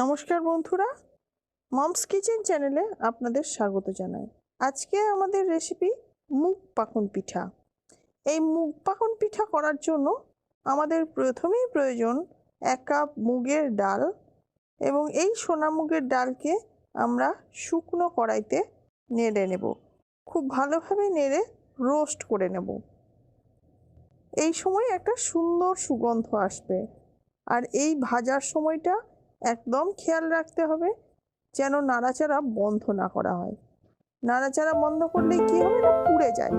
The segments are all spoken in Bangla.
নমস্কার বন্ধুরা, মমস কিচেন চ্যানেলে আপনাদের স্বাগত জানাই। আজকে আমাদের রেসিপি মুগ পাখন পিঠা। এই মুগ পাখন পিঠা করার জন্য আমাদের প্রথমেই প্রয়োজন 1 কাপ মুগের ডাল, এবং এই সোনা মুগের ডালকে আমরা শুকনো কড়াইতে নেড়ে নেব। খুব ভালোভাবে নেড়ে রোস্ট করে নেব। এই সময় একটা সুন্দর সুগন্ধ আসবে, আর এই ভাজার সময়টা একদম খেয়াল রাখতে হবে যেন নাড়াচাড়া বন্ধ না করা হয়। নাড়াচাড়া বন্ধ করলে কি হবে, না পুড়ে যায়।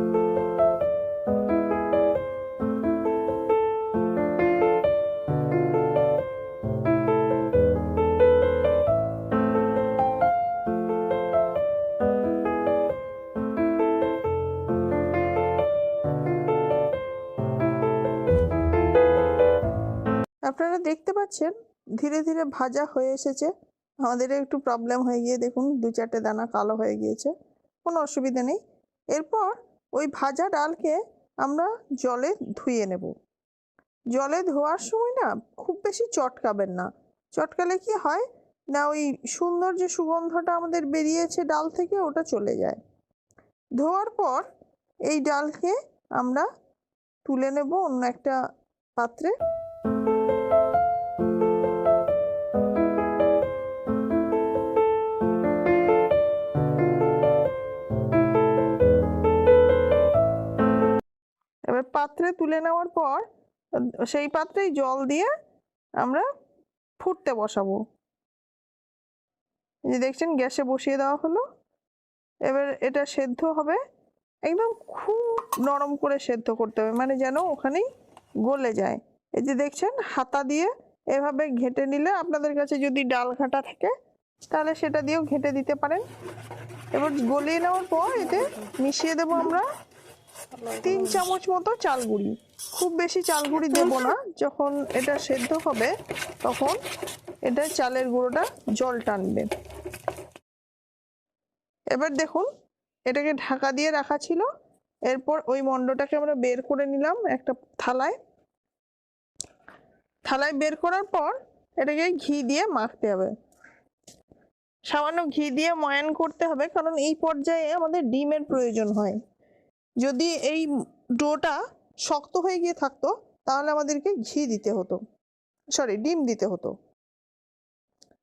আপনারা দেখতে পাচ্ছেন ধীরে ধীরে ভাজা হয়ে এসেছে। আমাদের একটু প্রবলেম হয়ে গিয়ে দেখুন 2-4টে দানা কালো হয়ে গিয়েছে, কোনো অসুবিধা নেই। এরপর ওই ভাজা ডালকে আমরা জলে ধুয়ে নেব। জলে ধোয়ার সময় না খুব বেশি চটকাবেন না। চটকালে কি হয় না, ওই সুন্দর যে সুগন্ধটা আমাদের বেরিয়েছে ডাল থেকে ওটা চলে যায়। ধোয়ার পর এই ডালকে আমরা তুলে নেব অন্য একটা পাত্রে। এবার পাত্রে তুলে নেওয়ার পর সেই পাত্রেই জল দিয়ে আমরা ফুটতে বসাবো। এই যে দেখছেন গ্যাসে বসিয়ে দেওয়া হলো। এবার এটা সেদ্ধ হবে, একদম খুব নরম করে সেদ্ধ করতে হবে, মানে যেন ওখানেই গলে যায়। এই যে দেখছেন হাতা দিয়ে এভাবে ঘেঁটে নিলে, আপনাদের কাছে যদি ডাল ঘাটা থাকে তাহলে সেটা দিয়েও ঘেঁটে দিতে পারেন। এবার গলিয়ে নেওয়ার পর এতে মিশিয়ে দেবো আমরা 3 চামচ মতো চাল গুঁড়ি। খুব বেশি চাল গুঁড়ি দেবো না, যখন এটা সেদ্ধ হবে তখন এটা চালের গুঁড়োটা জল টানবে। এবার দেখুন এটাকে ঢাকা দিয়ে রাখা ছিল। এরপর ওই মণ্ডটাকে আমরা বের করে নিলাম একটা থালায়। বের করার পর এটাকে ঘি দিয়ে মাখতে হবে, সামান্য ঘি দিয়ে ময়ান করতে হবে, কারণ এই পর্যায়ে আমাদের ডিমের প্রয়োজন হয়। যদি এই ডোটা শক্ত হয়ে গিয়ে থাকতো তাহলে আমাদেরকে ডিম দিতে হতো।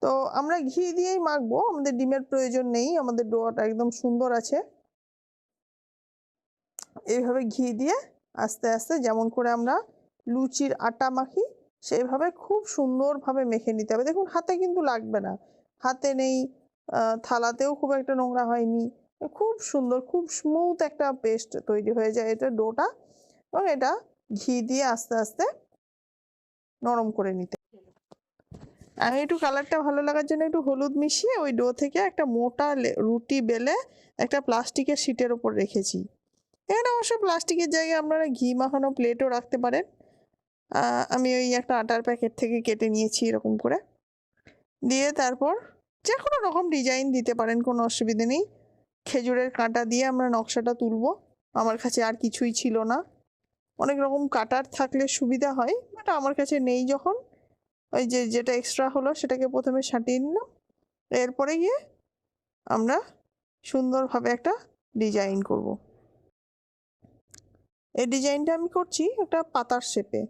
তো আমরা ঘি দিয়েই মাখবো, আমাদের ডিমের প্রয়োজন নেই, আমাদের ডোটা একদম সুন্দর আছে। এইভাবে ঘি দিয়ে আস্তে আস্তে যেমন করে আমরা লুচির আটা মাখি সেইভাবে খুব সুন্দরভাবে মেখে নিতে হবে। দেখুন হাতে কিন্তু লাগবে না, হাতে নেই, থালাতেও খুব একটা নোংরা হয়নি, খুব সুন্দর খুব স্মুথ একটা পেস্ট তৈরি হয়ে যায় এটা ডোটা। এবং এটা ঘি দিয়ে আস্তে আস্তে নরম করে নিতে। আমি একটু কালারটা ভালো লাগার জন্য একটু হলুদ মিশিয়ে ওই ডো থেকে একটা মোটা রুটি বেলে একটা প্লাস্টিকের শিটের ওপর রেখেছি। এখানে অবশ্য প্লাস্টিকের জায়গায় আপনারা ঘি মাখানো প্লেটও রাখতে পারেন। আমি ওই একটা আটার প্যাকেট থেকে কেটে নিয়েছি এরকম করে, দিয়ে তারপর যে কোনো রকম ডিজাইন দিতে পারেন, কোনো অসুবিধে নেই। খেজুরের কাঁটা দিয়ে আমরা নকশাটা তুলবো। আমার কাছে আর কিছুই ছিল না, অনেক রকম কাটার থাকলে সুবিধা হয়, বাট আমার কাছে নেই যখন, ওই যেটা এক্সট্রা হলো সেটাকে প্রথমে ছাঁটিয়ে নিলাম। এরপরে গিয়ে আমরা সুন্দরভাবে একটা ডিজাইন করব। এই ডিজাইনটা আমি করছি একটা পাতার শেপে,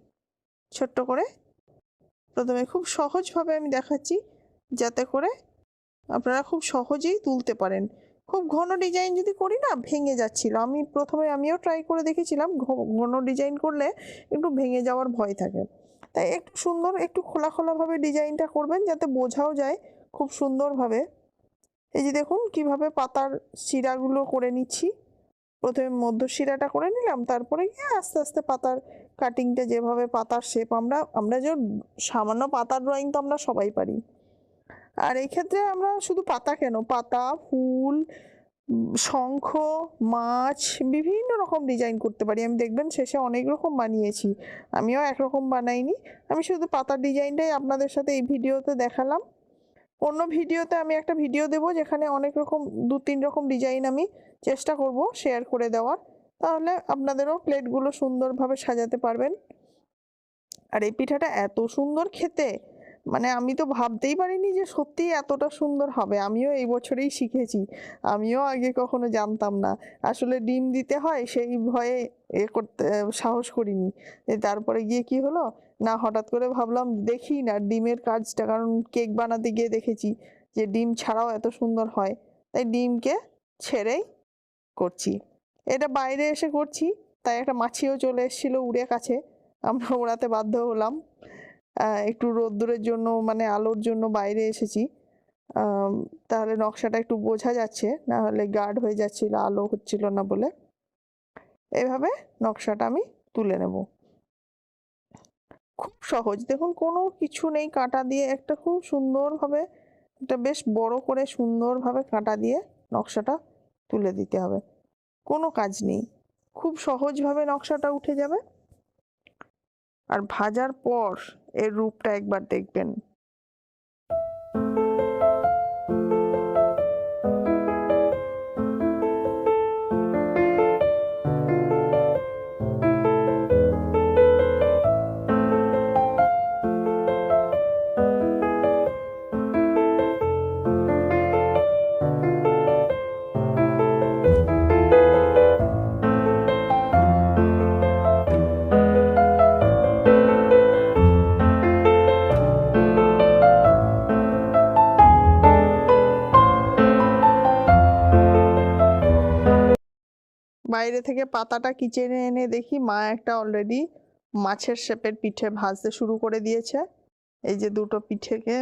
ছোট্ট করে। প্রথমে খুব সহজভাবে আমি দেখাচ্ছি যাতে করে আপনারা খুব সহজেই তুলতে পারেন। খুব ঘন ডিজাইন যদি করি না ভেঙে যাচ্ছিল, আমিও ট্রাই করে দেখেছিলাম, ঘন ডিজাইন করলে একটু ভেঙে যাওয়ার ভয় থাকে। তাই একটু সুন্দর একটু খোলা খোলাভাবে ডিজাইনটা করবেন যাতে বোঝাও যায় খুব সুন্দরভাবে। এই যে দেখুন কিভাবে পাতার শিরাগুলো করে নিচ্ছি। প্রথমে মধ্য শিরাটা করে নিলাম, তারপরে গিয়ে আস্তে আস্তে পাতার কাটিংটা, যেভাবে পাতার শেপ আমরা যে সামান্য পাতার ড্রয়িং তো আমরা সবাই পারি। আর এই ক্ষেত্রে আমরা শুধু পাতা কেন, পাতা, ফুল, শঙ্খ, মাছ, বিভিন্ন রকম ডিজাইন করতে পারি। আমি দেখবেন শেষে অনেক রকম বানিয়েছি, আমিও একরকম বানাইনি। আমি শুধু পাতার ডিজাইনটাই আপনাদের সাথে এই ভিডিওতে দেখালাম। অন্য ভিডিওতে আমি একটা ভিডিও দেব যেখানে অনেক রকম 2-3 রকম ডিজাইন আমি চেষ্টা করব শেয়ার করে দেওয়ার, তাহলে আপনাদেরও প্লেটগুলো সুন্দরভাবে সাজাতে পারবেন। আর এই পিঠাটা এত সুন্দর খেতে, মানে আমি তো ভাবতেই পারিনি যে সত্যিই এতটা সুন্দর হবে। আমিও এই বছরেই শিখেছি। আমিও আগে কখনো জানতাম না। আসলে ডিম দিতে হয় সেই ভয়ে করতে সাহস করিনি। তারপরে গিয়ে কি হলো, না হঠাৎ করে ভাবলাম দেখি না ডিমের কাজটা, কারণ কেক বানাতে গিয়ে দেখেছি যে ডিম ছাড়াও এত সুন্দর হয়। তাই ডিমকে ছেড়েই করছি। এটা বাইরে এসে করছি, তাই একটা মাছিও চলে এসেছিল উড়ে কাছে। আমরা ওড়াতে বাধ্য হলাম। একটু রোদ্দুরের জন্য মানে আলোর জন্য বাইরে এসেছি, তাহলে নকশাটা একটু বোঝা যাচ্ছে, না হলে গার্ড হয়ে যাচ্ছিল, আলো হচ্ছিল না বলে। এভাবে নকশাটা আমি তুলে নেব। খুব সহজ, দেখুন কোনো কিছু নেই, কাঁটা দিয়ে একটা খুব সুন্দরভাবে, একটা বেশ বড় করে সুন্দরভাবে কাঁটা দিয়ে নকশাটা তুলে দিতে হবে। কোনো কাজ নেই, খুব সহজভাবে নকশাটা উঠে যাবে। আর ভাজার পর এর রূপটা একবার দেখবেন। বাইরে থেকে পাতাটা কিচেনে এনে দেখি মা একটা অলরেডি মাছের শেপের পিঠে ভাজতে শুরু করে দিয়েছে। এই যে দুটো পিঠেকে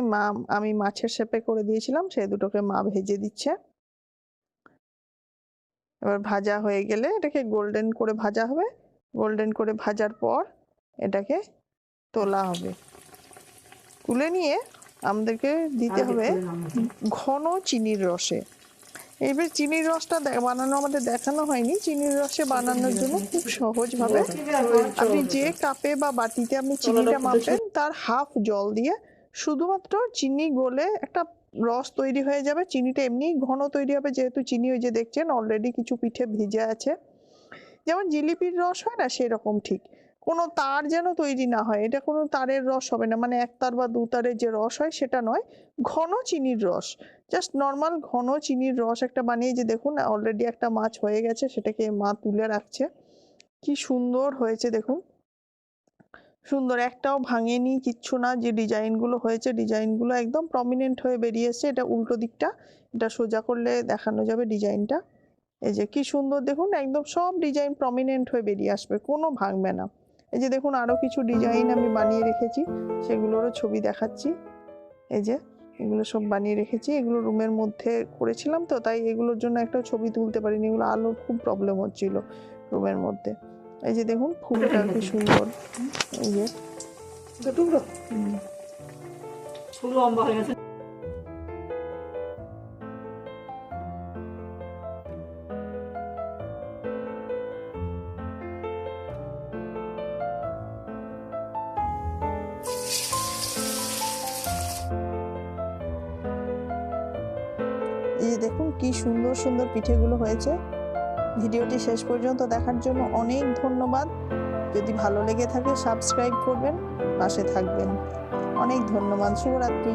আমি মাছের শেপে করে দিয়েছিলাম, সেই দুটোকে মা ভেজে দিচ্ছে। এবার ভাজা হয়ে গেলে এটাকে গোল্ডেন করে ভাজা হবে। গোল্ডেন করে ভাজার পর এটাকে তোলা হবে। তুলে নিয়ে আমাদেরকে দিতে হবে ঘন চিনির রসে। এবার চিনির রসটা বানানো আমাদের দেখানো হয়নি। চিনির রসে বানানোর জন্য খুব সহজভাবে আপনি যে কাপে বা বাটিতে আপনি চিনিটা মাপবেন তার হাফ জল দিয়ে শুধুমাত্র চিনি গলে একটা রস তৈরি হয়ে যাবে। চিনিটা এমনি ঘন তৈরি হবে, যেহেতু চিনি ওই যে দেখছেন অলরেডি কিছু পিঠে ভিজে আছে, যেমন জিলিপির রস হয় না সেরকম। ঠিক কোনো তার যেন তৈরি না হয়, এটা কোনো তারের রস হবে না, মানে এক তার বা দু তারের যে রস হয় সেটা নয়, ঘন চিনির রস, জাস্ট নর্মাল ঘন চিনির রস একটা বানিয়ে, যে দেখুন অলরেডি একটা মাছ হয়ে গেছে, সেটাকে মা তুলে রাখছে। কি সুন্দর হয়েছে দেখুন, সুন্দর, একটাও ভাঙেনি, কিচ্ছু না। যে ডিজাইনগুলো হয়েছে ডিজাইনগুলো একদম প্রমিনেন্ট হয়ে বেরিয়ে এসছে। এটা উল্টো দিকটা, এটা সোজা করলে দেখানো যাবে ডিজাইনটা। এই যে কি সুন্দর দেখুন, একদম সব ডিজাইন প্রমিনেন্ট হয়ে বেরিয়ে আসবে, কোনো ভাঙবে না। এই যে দেখুন আরো কিছু ডিজাইন আমি বানিয়ে রেখেছি, সেগুলোরও ছবি দেখাচ্ছি। এই যে এগুলো সব বানিয়ে রেখেছি, এগুলো রুমের মধ্যে করেছিলাম তো, তাই এগুলোর জন্য একটা ছবি তুলতে পারিনি, এগুলো আলোর খুব প্রবলেম হচ্ছিল রুমের মধ্যে। এই যে দেখুন ফুলটা কি সুন্দর, এই যে লম্বা হয়ে গেছে। এই যে দেখুন কি সুন্দর সুন্দর পিঠেগুলো হয়েছে। ভিডিওটি শেষ পর্যন্ত দেখার জন্য অনেক ধন্যবাদ। যদি ভালো লেগে থাকে সাবস্ক্রাইব করবেন, পাশে থাকবেন। অনেক ধন্যবাদ। শুভরাত্রি।